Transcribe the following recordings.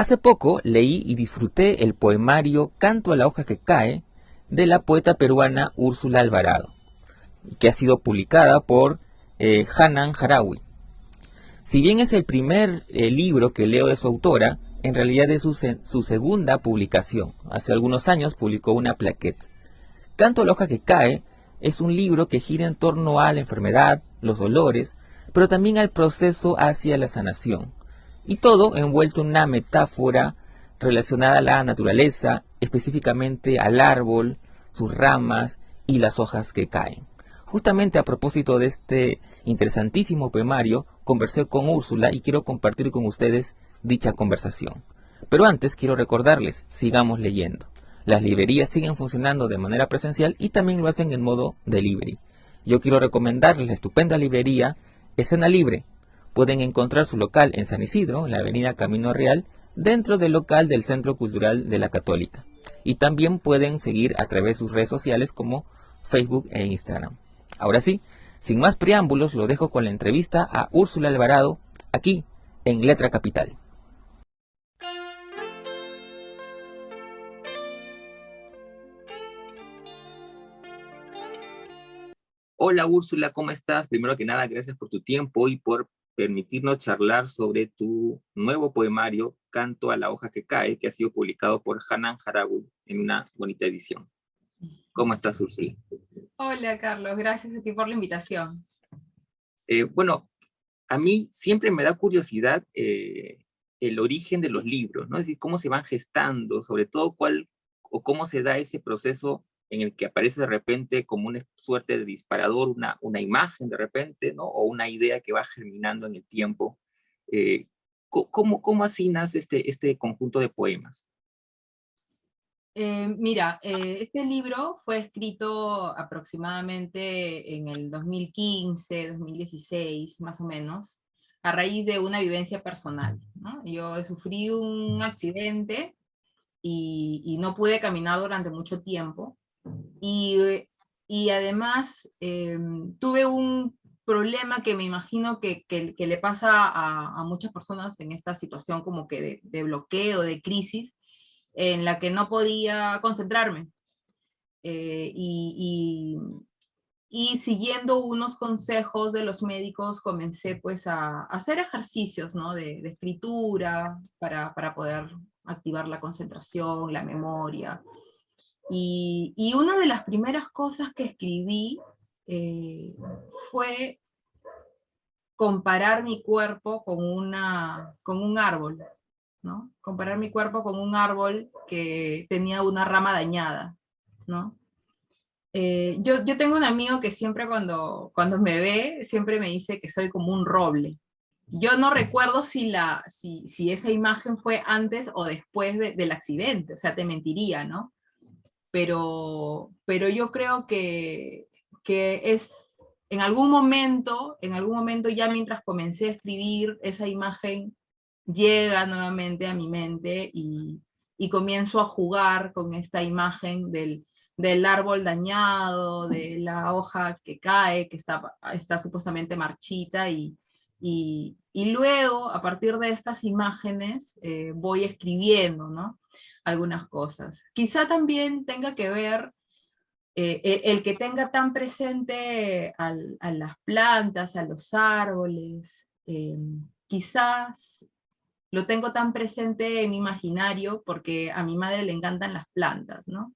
Hace poco leí y disfruté el poemario Canto a la hoja que cae de la poeta peruana Úrsula Alvarado, que ha sido publicada por Hanan Harawi. Si bien es el primer libro que leo de su autora, en realidad es su segunda publicación. Hace algunos años publicó una plaquette. Canto a la hoja que cae es un libro que gira en torno a la enfermedad, los dolores, pero también al proceso hacia la sanación. Y todo envuelto en una metáfora relacionada a la naturaleza, específicamente al árbol, sus ramas y las hojas que caen. Justamente a propósito de este interesantísimo poemario, conversé con Úrsula y quiero compartir con ustedes dicha conversación. Pero antes quiero recordarles, sigamos leyendo. Las librerías siguen funcionando de manera presencial y también lo hacen en modo delivery. Yo quiero recomendarles la estupenda librería Escena Libre. Pueden encontrar su local en San Isidro, en la avenida Camino Real, dentro del local del Centro Cultural de la Católica. Y también pueden seguir a través de sus redes sociales como Facebook e Instagram. Ahora sí, sin más preámbulos, lo dejo con la entrevista a Úrsula Alvarado, aquí en Letra Capital. Hola Úrsula, ¿cómo estás? Primero que nada, gracias por tu tiempo y por permitirnos charlar sobre tu nuevo poemario, Canto a la hoja que cae, que ha sido publicado por Hanan Harawi en una bonita edición. ¿Cómo estás, Úrsula? Hola Carlos, gracias a ti por la invitación. Bueno, a mí siempre me da curiosidad el origen de los libros, ¿no? Es decir, cómo se van gestando, sobre todo cuál o cómo se da ese proceso en el que aparece de repente como una suerte de disparador, una imagen de repente, ¿no? O una idea que va germinando en el tiempo. Eh, ¿Cómo así nace este conjunto de poemas? Mira, este libro fue escrito aproximadamente en el 2015, 2016, más o menos, a raíz de una vivencia personal, ¿no? Yo sufrí un accidente y no pude caminar durante mucho tiempo. Y, y además tuve un problema que me imagino que le pasa a muchas personas en esta situación como que de bloqueo, de crisis, en la que no podía concentrarme. Eh, y, y siguiendo unos consejos de los médicos comencé pues a hacer ejercicios, ¿no? de escritura para poder activar la concentración, la memoria. Y una de las primeras cosas que escribí eh, fue comparar mi cuerpo con un árbol, ¿no? Comparar mi cuerpo con un árbol que tenía una rama dañada, ¿no? Yo tengo un amigo que siempre cuando me ve, siempre me dice que soy como un roble. Yo no recuerdo si esa imagen fue antes o después del accidente, o sea, te mentiría, ¿no? Pero yo creo que es en algún momento ya mientras comencé a escribir, esa imagen llega nuevamente a mi mente y comienzo a jugar con esta imagen del árbol dañado, de la hoja que cae, que está supuestamente marchita y luego a partir de estas imágenes voy escribiendo, ¿no? Algunas cosas. Quizá también tenga que ver el que tenga tan presente a las plantas, a los árboles, quizás lo tengo tan presente en mi imaginario porque a mi madre le encantan las plantas, ¿no?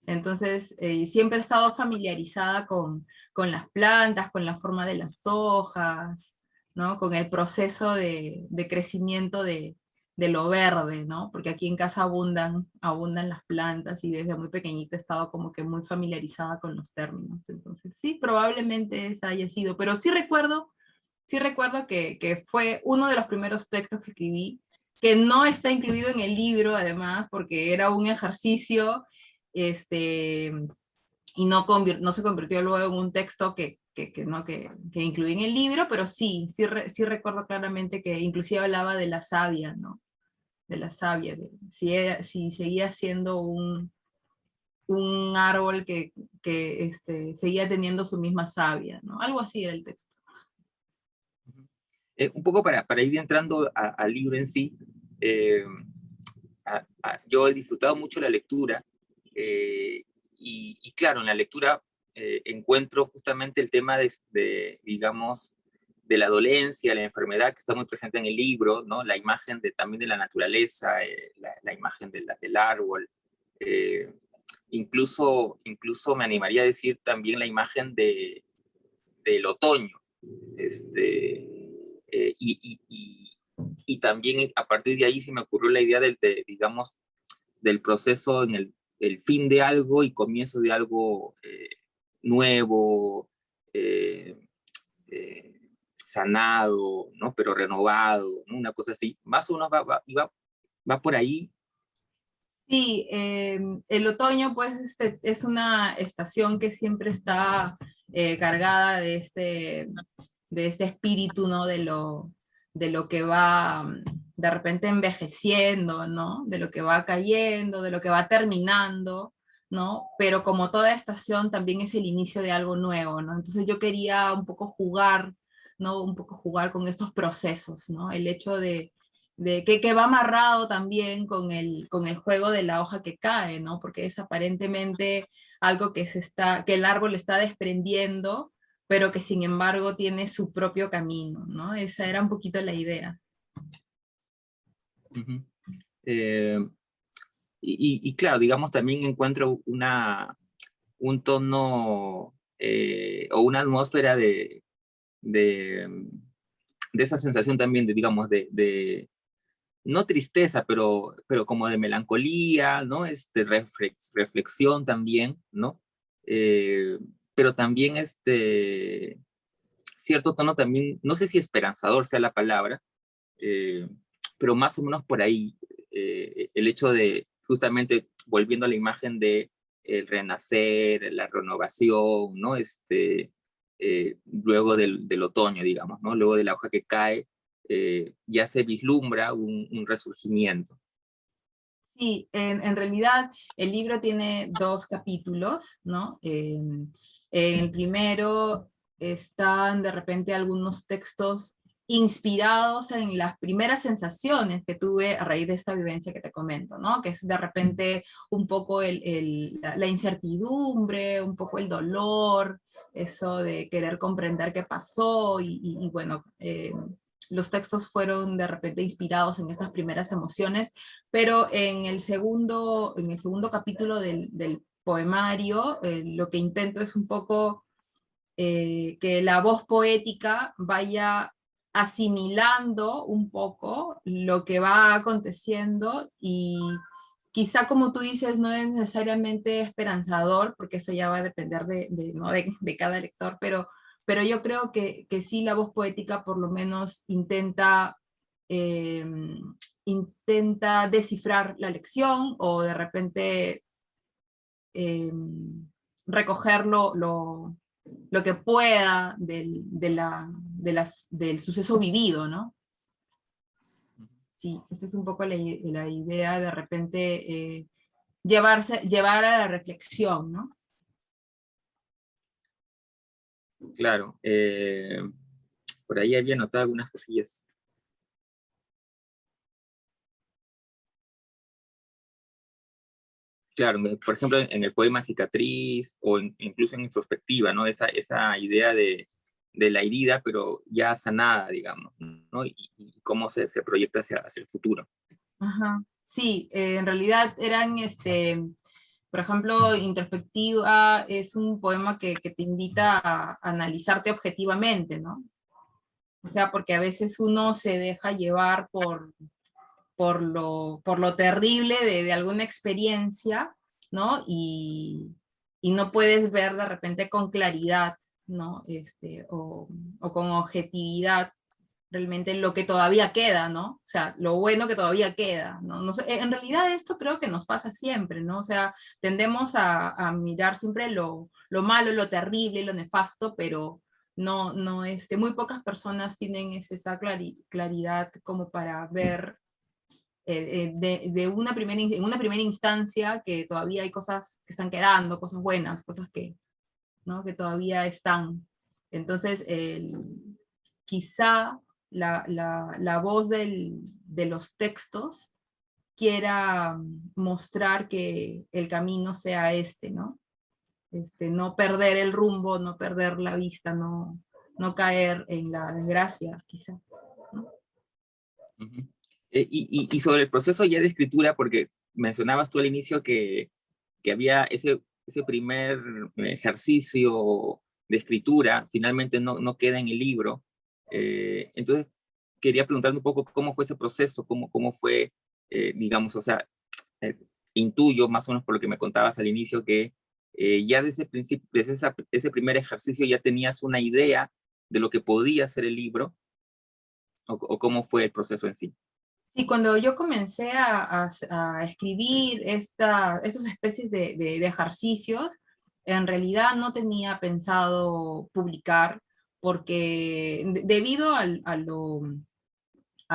Entonces, siempre he estado familiarizada con las plantas, con la forma de las hojas, ¿no? Con el proceso de crecimiento de lo verde, ¿no? Porque aquí en casa abundan las plantas y desde muy pequeñita he estado como que muy familiarizada con los términos. Entonces, sí, probablemente esa haya sido, pero sí recuerdo que fue uno de los primeros textos que escribí, que no está incluido en el libro, además, porque era un ejercicio, este, y no se convirtió luego en un texto que incluí en el libro, pero sí recuerdo claramente que inclusive hablaba de la savia, ¿no? De la savia, si seguía siendo un árbol que seguía teniendo su misma savia, ¿no? Algo así era el texto. Un poco para ir entrando al libro en sí, yo he disfrutado mucho la lectura, y claro, en la lectura encuentro justamente el tema digamos, de la dolencia, la enfermedad que está muy presente en el libro, ¿no? La imagen también de la naturaleza, la imagen del árbol, eh, incluso me animaría a decir también la imagen del otoño, este, y también a partir de ahí se me ocurrió la idea digamos, del proceso en el fin de algo y comienzo de algo nuevo, eh, eh, sanado, ¿no? Pero renovado, ¿no? Una cosa así. Más o menos va por ahí. Sí, el otoño pues es una estación que siempre está cargada de este espíritu, ¿no? De lo que va de repente envejeciendo, ¿no? De lo que va cayendo, de lo que va terminando, ¿no? Pero como toda estación también es el inicio de algo nuevo, ¿no? Entonces yo quería un poco jugar, ¿no? Un poco jugar con esos procesos, ¿no? El hecho de que va amarrado también con el juego de la hoja que cae, ¿no? Porque es aparentemente algo que el árbol está desprendiendo, pero que sin embargo tiene su propio camino, ¿no? Esa era un poquito la idea. Uh -huh. Y claro, digamos, también encuentro un tono o una atmósfera de, de esa sensación también digamos, no tristeza, pero como de melancolía, ¿no? Reflexión también, ¿no? Eh, pero también cierto tono también, no sé si esperanzador sea la palabra, eh, pero más o menos por ahí, el hecho de, justamente volviendo a la imagen de el renacer, la renovación, ¿no? Luego del otoño, digamos, ¿no? Luego de la hoja que cae, ya se vislumbra un resurgimiento. Sí, en realidad el libro tiene dos capítulos, ¿no? En el primero están de repente algunos textos inspirados en las primeras sensaciones que tuve a raíz de esta vivencia que te comento, ¿no? Que es de repente un poco la incertidumbre, un poco el dolor, eso de querer comprender qué pasó y bueno, los textos fueron de repente inspirados en estas primeras emociones, pero en el segundo capítulo del poemario, lo que intento es un poco que la voz poética vaya asimilando un poco lo que va aconteciendo y quizá como tú dices no es necesariamente esperanzador porque eso ya va a depender ¿no? de cada lector, pero yo creo que sí la voz poética por lo menos eh, intenta descifrar la lección o de repente eh, recoger lo que pueda del suceso vivido, ¿no? Sí, esa es un poco la idea de repente llevar a la reflexión, ¿no? Claro, por ahí había notado algunas cosillas. Claro, por ejemplo, en el poema Cicatriz, o incluso en Introspectiva, ¿no? Esa idea de la herida, pero ya sanada, digamos, ¿no? Y cómo se proyecta hacia el futuro. Ajá. Sí, en realidad eran, por ejemplo, Introspectiva es un poema que te invita a analizarte objetivamente, ¿no? O sea, porque a veces uno se deja llevar por lo terrible de alguna experiencia, ¿no? Y no puedes ver de repente con claridad, ¿no? O con objetividad realmente lo que todavía queda, ¿no? O sea, lo bueno que todavía queda, ¿no? No sé, en realidad esto creo que nos pasa siempre, ¿no? O sea, tendemos a mirar siempre lo malo, lo terrible, lo nefasto, pero muy pocas personas tienen esa claridad como para ver en una primera instancia que todavía hay cosas que están quedando, cosas buenas, cosas que, ¿no? que todavía están. Entonces, quizá la voz de los textos quiera mostrar que el camino sea este, ¿no? No perder el rumbo, no perder la vista, no caer en la desgracia, quizá, ¿no? Ujú. Y sobre el proceso ya de escritura, porque mencionabas tú al inicio que había ese primer ejercicio de escritura, finalmente no queda en el libro. Entonces, quería preguntarle un poco cómo fue ese proceso, cómo fue, digamos, o sea, eh, intuyo más o menos por lo que me contabas al inicio que ya desde ese principio, desde ese primer ejercicio ya tenías una idea de lo que podía ser el libro, o cómo fue el proceso en sí. Sí, cuando yo comencé a escribir estas especies de ejercicios, en realidad no tenía pensado publicar, porque debido a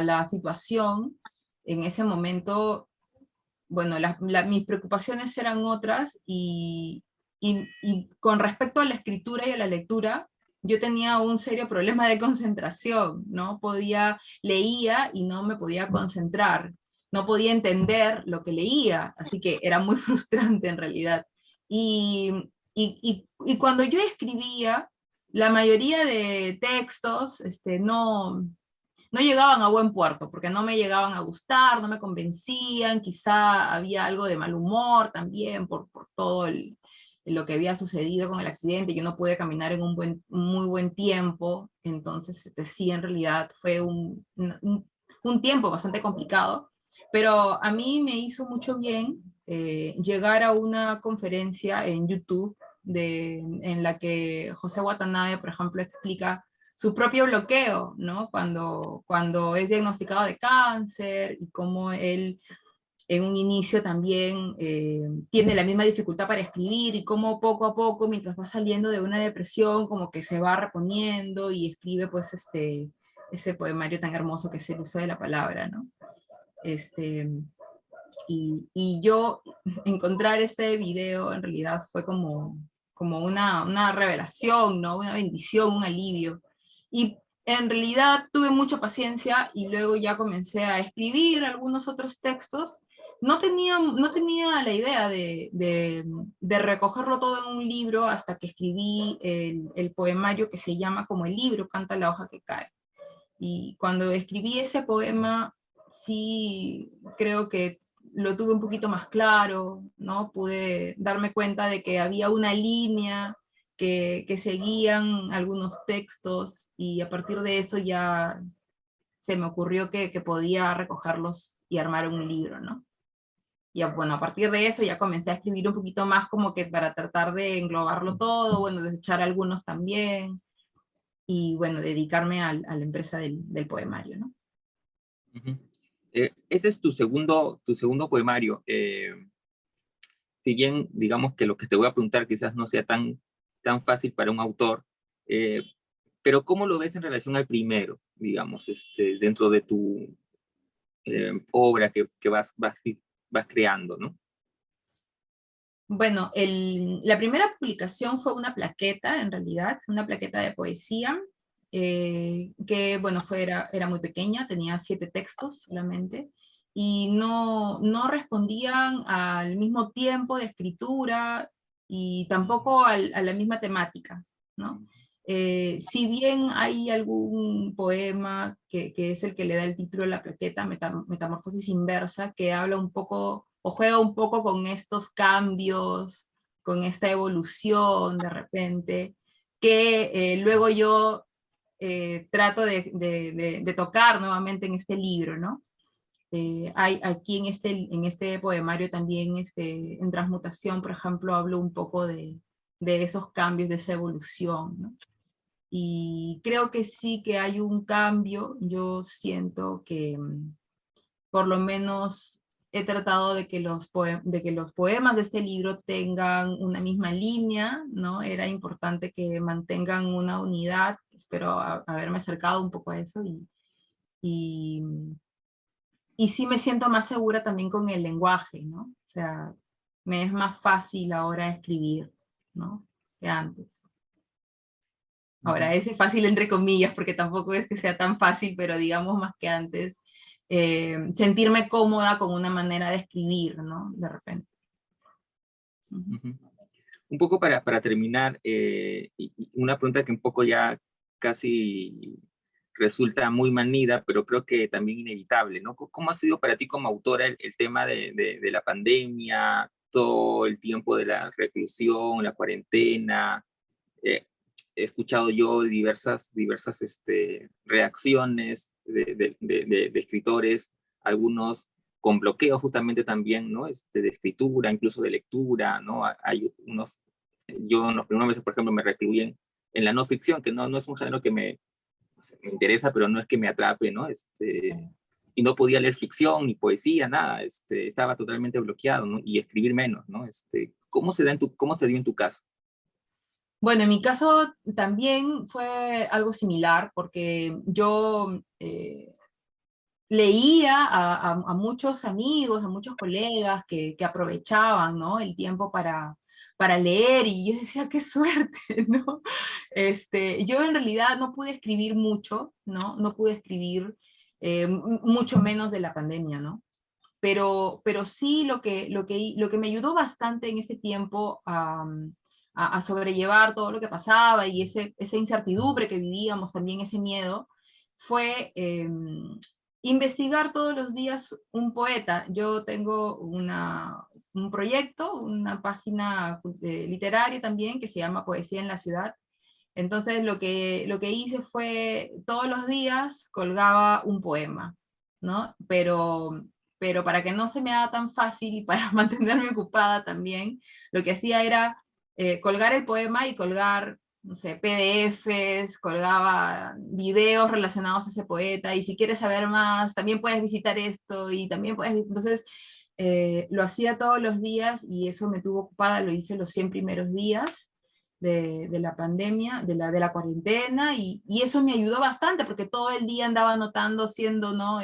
la situación, en ese momento, bueno, mis preocupaciones eran otras y con respecto a la escritura y a la lectura, yo tenía un serio problema de concentración, ¿no? Leía y no me podía concentrar, no podía entender lo que leía, así que era muy frustrante en realidad. Y cuando yo escribía, la mayoría de textos no llegaban a buen puerto, porque no me llegaban a gustar, no me convencían, quizá había algo de mal humor también por todo lo que había sucedido con el accidente, yo no pude caminar en un muy buen tiempo, entonces sí, en realidad fue un tiempo bastante complicado, pero a mí me hizo mucho bien llegar a una conferencia en YouTube en la que José Watanabe, por ejemplo, explica su propio bloqueo, ¿no? Cuando es diagnosticado de cáncer y cómo él en un inicio también tiene la misma dificultad para escribir y cómo poco a poco, mientras va saliendo de una depresión, como que se va reponiendo y escribe pues ese poemario tan hermoso que es el uso de la palabra, ¿no? Este, y yo encontrar este video en realidad fue como una revelación, ¿no? Una bendición, un alivio. Y en realidad tuve mucha paciencia y luego ya comencé a escribir algunos otros textos. No tenía la idea de recogerlo todo en un libro hasta que escribí el poemario que se llama como el libro, Canta la hoja que cae. Y cuando escribí ese poema, sí creo que lo tuve un poquito más claro, ¿no? Pude darme cuenta de que había una línea que seguían algunos textos y a partir de eso ya se me ocurrió que podía recogerlos y armar un libro, ¿no? Y bueno, a partir de eso ya comencé a escribir un poquito más como que para tratar de englobarlo todo, bueno, desechar algunos también, y bueno, dedicarme a la empresa del poemario, ¿no? Ujú. Ese es tu segundo poemario. Si bien digamos que lo que te voy a preguntar quizás no sea tan fácil para un autor, eh, pero ¿cómo lo ves en relación al primero, digamos, dentro de tu obra que vas creando, ¿no? Bueno, la primera publicación fue una plaqueta, en realidad, una plaqueta de poesía, que, bueno, era muy pequeña, tenía 7 textos solamente, y no respondían al mismo tiempo de escritura y tampoco a la misma temática, ¿no? Si bien hay algún poema que es el que le da el título a la plaqueta, Metamorfosis Inversa, que habla un poco o juega un poco con estos cambios, con esta evolución de repente, que luego yo trato de tocar nuevamente en este libro, ¿no? Hay aquí en este poemario también, en Transmutación, por ejemplo, hablo un poco de esos cambios, de esa evolución, ¿no? Y creo que sí que hay un cambio. Yo siento que por lo menos he tratado de que los poemas de este libro tengan una misma línea, ¿no? Era importante que mantengan una unidad. Espero haberme acercado un poco a eso y, y sí me siento más segura también con el lenguaje, ¿no? O sea, me es más fácil ahora escribir, ¿no? Que antes. Ujú. Ahora, ese fácil entre comillas, porque tampoco es que sea tan fácil, pero digamos más que antes, sentirme cómoda con una manera de escribir, ¿no? De repente. Ujú. Un poco para terminar, una pregunta que un poco ya casi resulta muy manida, pero creo que también inevitable, ¿no? ¿Cómo ha sido para ti como autora el tema de la pandemia, todo el tiempo de la reclusión, la cuarentena? Eh, He escuchado yo diversas reacciones de escritores, algunos con bloqueo justamente también, ¿no? De escritura, incluso de lectura, ¿no? Hay unos, yo en los primeros meses, por ejemplo, me recluí en la no ficción, que no es un género que me interesa, pero no es que me atrape, ¿no? Y no podía leer ficción ni poesía, nada, estaba totalmente bloqueado, ¿no? Y escribir menos, ¿no? ¿Cómo se dio en tu caso? Bueno, en mi caso también fue algo similar, porque yo leía a muchos amigos, a muchos colegas que aprovechaban, ¿no? El tiempo para leer, y yo decía, qué suerte, ¿no? Yo en realidad no pude escribir mucho, ¿no? No pude escribir mucho menos de la pandemia, ¿no? Pero sí lo que me ayudó bastante en ese tiempo a sobrellevar todo lo que pasaba y esa incertidumbre que vivíamos, también ese miedo, fue investigar todos los días un poeta. Yo tengo un proyecto, una página literaria también que se llama Poesía en la Ciudad. Entonces lo que hice fue todos los días colgaba un poema, ¿no? Pero para que no se me haga tan fácil y para mantenerme ocupada también, lo que hacía era colgar el poema y colgar, no sé, PDFs, colgaba videos relacionados a ese poeta, y si quieres saber más, también puedes visitar esto, y también puedes, entonces lo hacía todos los días, y eso me tuvo ocupada. Lo hice los 100 primeros días de la pandemia, de la cuarentena, y eso me ayudó bastante, porque todo el día andaba anotando, haciendo, ¿no?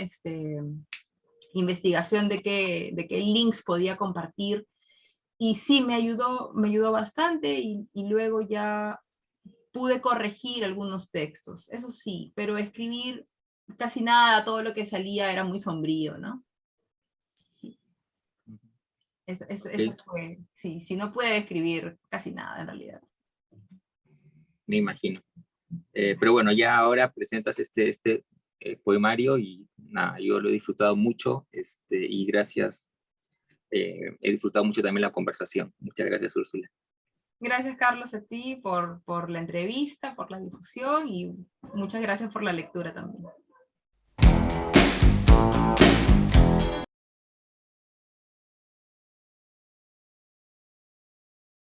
Investigación de qué links podía compartir, y sí, me ayudó bastante, y luego ya pude corregir algunos textos, eso sí, pero escribir casi nada, todo lo que salía era muy sombrío, ¿no? Sí, eso Ok, fue, sí, sí, no pude escribir casi nada en realidad. me imagino. Pero bueno, ya ahora presentas poemario y nada, yo lo he disfrutado mucho y gracias. He disfrutado mucho también la conversación. Muchas gracias, Úrsula. Gracias, Carlos, a ti por la entrevista, por la difusión, y muchas gracias por la lectura también.